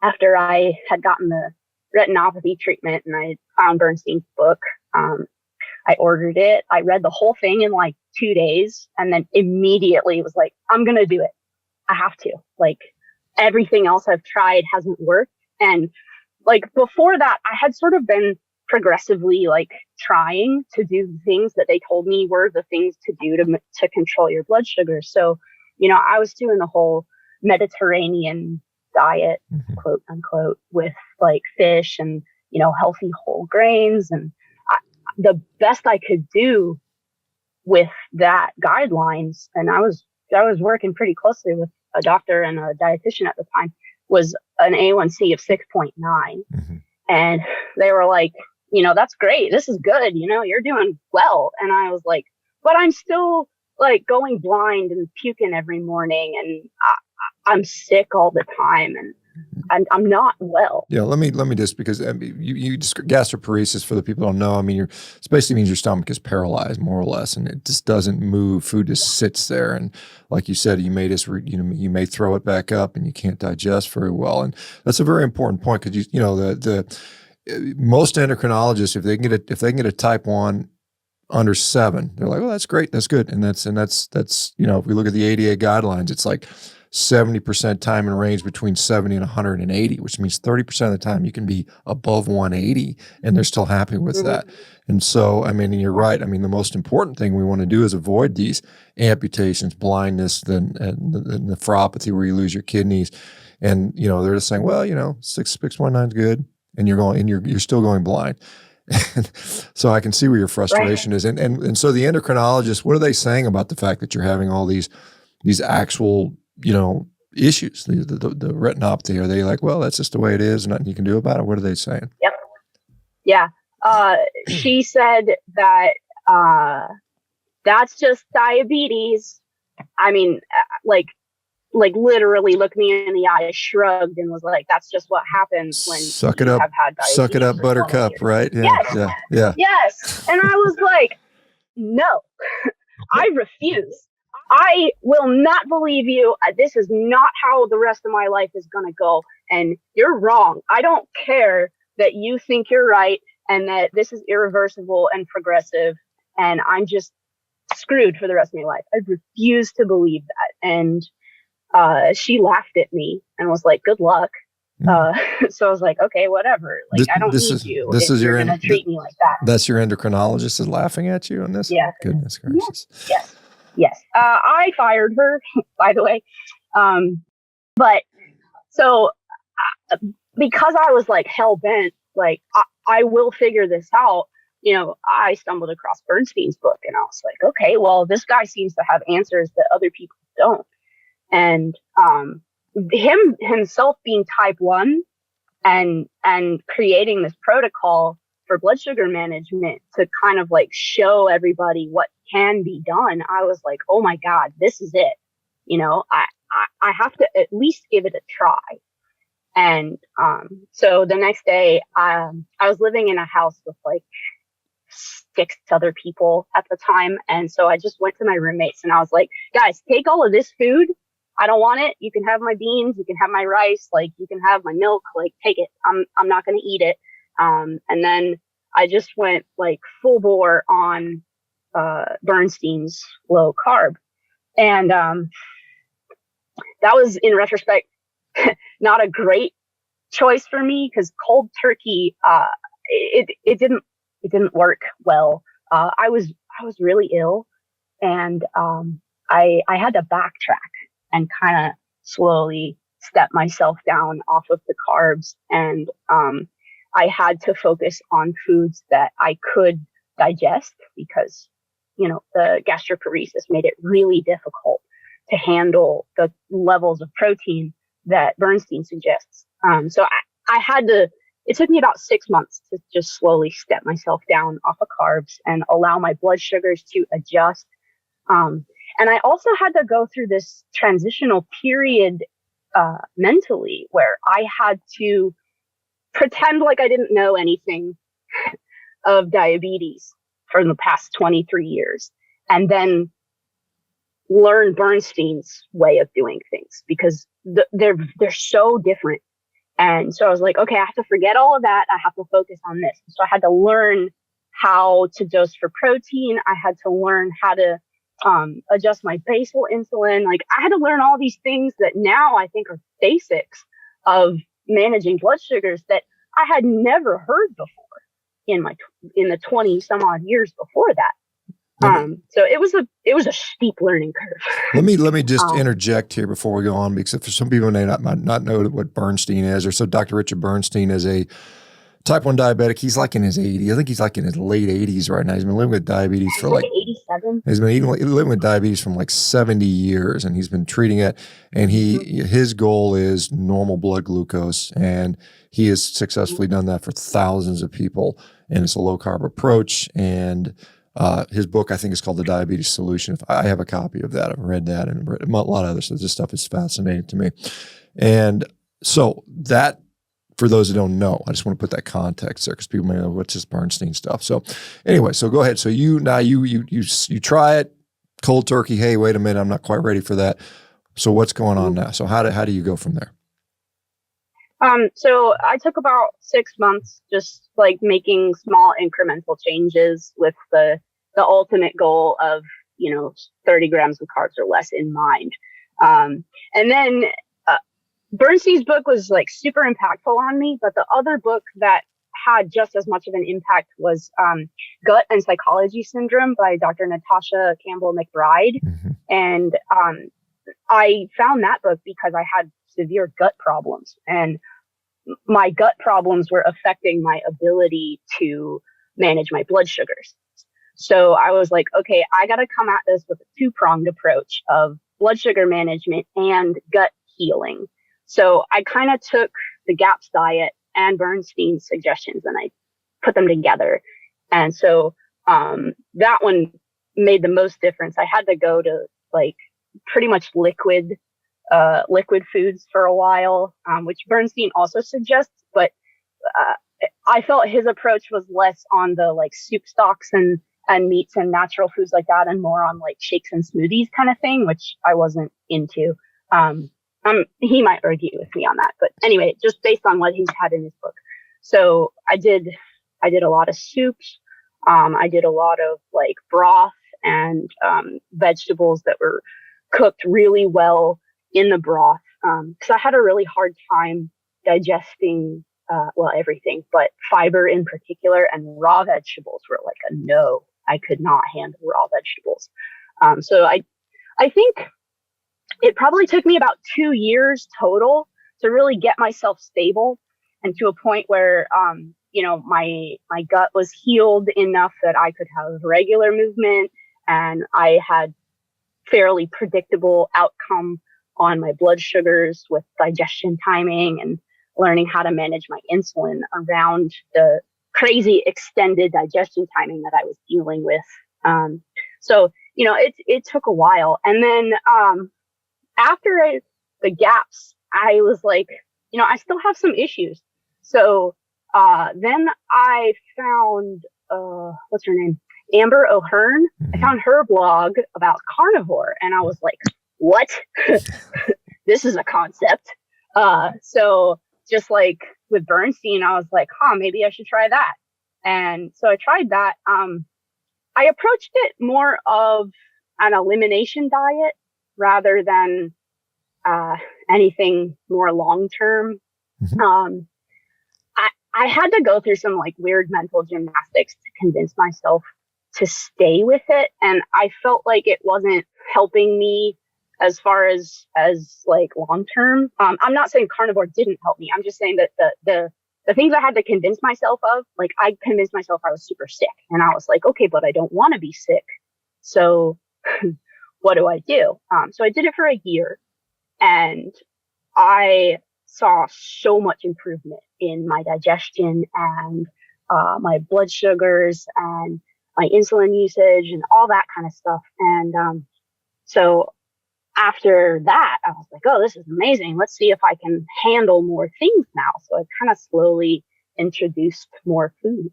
after I had gotten the retinopathy treatment and I found Bernstein's book, I ordered it. I read the whole thing in like 2 days and then immediately was like, I'm going to do it. I have to. Like, everything else I've tried hasn't worked. And like before that, I had sort of been progressively like trying to do the things that they told me were the things to do to control your blood sugar. So, I was doing the whole Mediterranean diet, quote unquote, with like fish and, healthy whole grains. And the best I could do with that guidelines, and I was working pretty closely with a doctor and a dietitian at the time, was an A1C of 6.9. And they were like, that's great. This is good. You're doing well. And I was like, but I'm still like going blind and puking every morning. And I'm sick all the time. And I'm not well. Yeah, let me just, because you just, gastroparesis, for the people who don't know, it basically means your stomach is paralyzed more or less, and it just doesn't move. Food just sits there, and like you said, you may throw it back up, and you can't digest very well, and that's a very important point, because the most endocrinologists, if they can get a type 1 under 7, they're like, oh, that's great, that's good, and that's if we look at the ADA guidelines, it's like 70% time in range between 70 and 180, which means 30% of the time you can be above 180 and they're still happy with that. And so, you're right. The most important thing we want to do is avoid these amputations, blindness, and the nephropathy where you lose your kidneys. And, they're just saying, well, 6.9 is good. And you're still going blind. So I can see where your frustration is. And so the endocrinologists, what are they saying about the fact that you're having all these actual issues, the retinopathy? Are they like, well, that's just the way it is, nothing you can do about it? What are they saying? Yep. Yeah. She said that that's just diabetes. Like literally looked me in the eye, shrugged, and was like, that's just what happens when suck it up, have had diabetes. Suck it up, buttercup, right? Yeah, yes. Yeah. Yes. And I was like, no, I refuse. I will not believe you. This is not how the rest of my life is going to go. And you're wrong. I don't care that you think you're right and that this is irreversible and progressive. And I'm just screwed for the rest of my life. I refuse to believe that. And she laughed at me and was like, good luck. So I was like, okay, whatever. Like, I don't need you. This is you're going to treat me like that. That's your endocrinologist is laughing at you on this? Yeah. Goodness gracious. Yes. I fired her, by the way. But so because I was like hell bent, like I will figure this out. I stumbled across Bernstein's book and I was like, okay, well, this guy seems to have answers that other people don't. And himself being type 1 and creating this protocol for blood sugar management to kind of like show everybody what can be done, I was like, oh my God, this is it. I have to at least give it a try. And so the next day, I was living in a house with like 6 other people at the time. And so I just went to my roommates and I was like, guys, take all of this food. I don't want it. You can have my beans. You can have my rice. Like, you can have my milk. Like, take it. I'm not going to eat it. And then I just went like full bore on Bernstein's low carb. And that was, in retrospect, not a great choice for me because cold turkey, it didn't work well. I was really ill, and I had to backtrack and kind of slowly step myself down off of the carbs. And I had to focus on foods that I could digest because, the gastroparesis made it really difficult to handle the levels of protein that Bernstein suggests. So I had to, it took me about 6 months to just slowly step myself down off of carbs and allow my blood sugars to adjust. And I also had to go through this transitional period mentally where I had to pretend like I didn't know anything of diabetes for the past 23 years and then learn Bernstein's way of doing things because they're so different. And so I was like, okay, I have to forget all of that. I have to focus on this. So I had to learn how to dose for protein. I had to learn how to adjust my basal insulin. Like I had to learn all these things that now I think are basics of managing blood sugars that I had never heard before in the 20 some odd years before that. So it was a steep learning curve. Let me just interject here before we go on, because for some people may might not know what Bernstein is, or so Dr. Richard Bernstein is a type 1 diabetic. He's like in his 80s. I think he's like in his late 80s right now. He's been living with diabetes for like 87. He's been living with diabetes from like 70 years, and he's been treating it. And his goal is normal blood glucose, and he has successfully done that for thousands of people. And it's a low carb approach. And his book, I think, is called The Diabetes Solution. I have a copy of that. I've read that and read a lot of other stuff. This stuff is fascinating to me. And so that, for those who don't know, I just want to put that context there because people may know what's this Bernstein stuff. So anyway, so go ahead. So you try it cold turkey. Hey, wait a minute, I'm not quite ready for that. So what's going on now? So how do you go from there? So I took about 6 months just like making small incremental changes with the ultimate goal of, 30 grams of carbs or less in mind. And then Bernstein's book was like super impactful on me, but the other book that had just as much of an impact was Gut and Psychology Syndrome by Dr. Natasha Campbell McBride. Mm-hmm. And I found that book because I had severe gut problems, and my gut problems were affecting my ability to manage my blood sugars. So I was like, okay, I got to come at this with a two-pronged approach of blood sugar management and gut healing. So I kind of took the GAPS diet and Bernstein's suggestions and I put them together. And so that one made the most difference. I had to go to like pretty much liquid foods for a while, which Bernstein also suggests, but I felt his approach was less on the like soup stocks and meats and natural foods like that, and more on like shakes and smoothies kind of thing, which I wasn't into. He might argue with me on that, but anyway, just based on what he had in his book. So I did a lot of soups. I did a lot of like broth and vegetables that were cooked really well in the broth. Cause I had a really hard time digesting, everything, but fiber in particular, and raw vegetables were like a no. I could not handle raw vegetables. So I think it probably took me about 2 years total to really get myself stable and to a point where, my gut was healed enough that I could have regular movement, and I had fairly predictable outcome on my blood sugars with digestion timing and learning how to manage my insulin around the crazy extended digestion timing that I was dealing with. So it took a while. And then after the GAPS, I was like, I still have some issues. So then I found, what's her name? Amber O'Hearn. I found her blog about carnivore, and I was like, what? This is a concept. So just like with Bernstein, I was like, maybe I should try that. And so I tried that. I approached it more of an elimination diet rather than anything more long-term. Mm-hmm. I had to go through some like weird mental gymnastics to convince myself to stay with it. And I felt like it wasn't helping me as far as like long-term. I'm not saying carnivore didn't help me. I'm just saying that the things I had to convince myself of, like I convinced myself I was super sick, and I was like, okay, but I don't want to be sick. So what do I do? So I did it for a year, and I saw so much improvement in my digestion and my blood sugars and my insulin usage and all that kind of stuff. And so after that, I was like, oh, this is amazing. Let's see if I can handle more things now. So I kind of slowly introduced more foods.